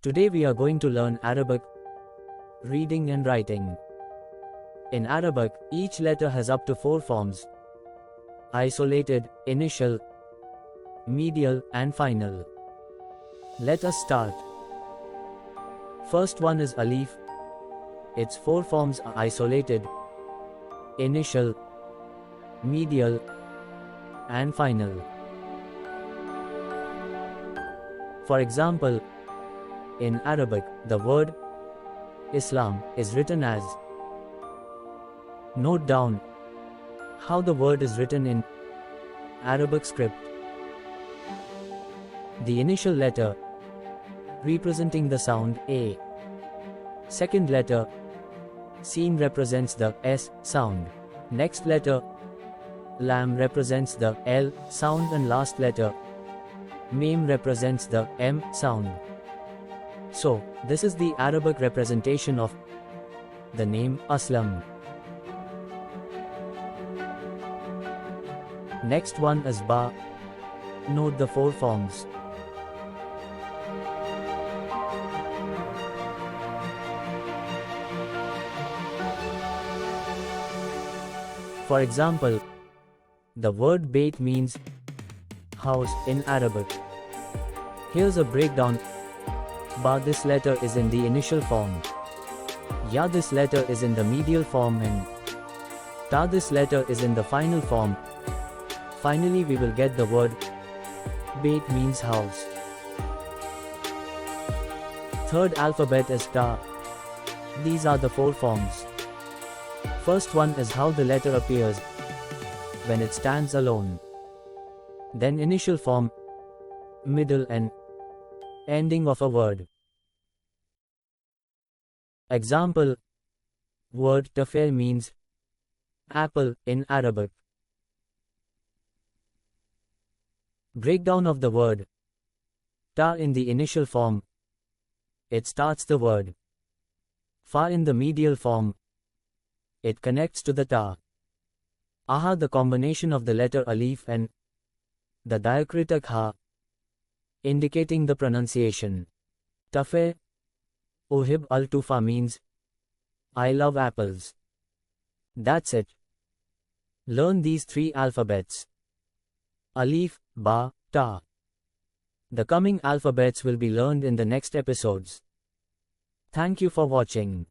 Today we are going to learn Arabic, reading and writing. In Arabic, each letter has up to 4 forms: isolated, initial, medial, and final. Let us start. First one is Alif. Its 4 forms are isolated, initial, medial, and final. For example, in Arabic, the word Islam is written as. Note down how the word is written in Arabic script. The initial letter representing the sound A. Second letter Sin represents the S sound. Next letter Lam represents the L sound, and last letter Mim represents the M sound. So, this is the Arabic representation of the name Aslam. Next one is Ba. Note the 4 forms. For example, the word Bait means house in Arabic. Here's a breakdown. Ba, this letter is in the initial form. Ya, this letter is in the medial form, and Ta, this letter is in the final form. Finally, we will get the word Bait means house. Third alphabet is Ta. These are the 4 forms. First one is how the letter appears when it stands alone. Then initial form, middle, and ending of a word. Example: word Tafel means apple in Arabic. Breakdown of the word Ta in the initial form. It starts the word. Fa in the medial form. It connects to the Ta. Aha, the combination of the letter Alif and the diacritic Ha, indicating the pronunciation. Tafe Ohib al-Tufa means I love apples. That's it. Learn these 3 alphabets: Alif, Ba, Ta. The coming alphabets will be learned in the next episodes. Thank you for watching.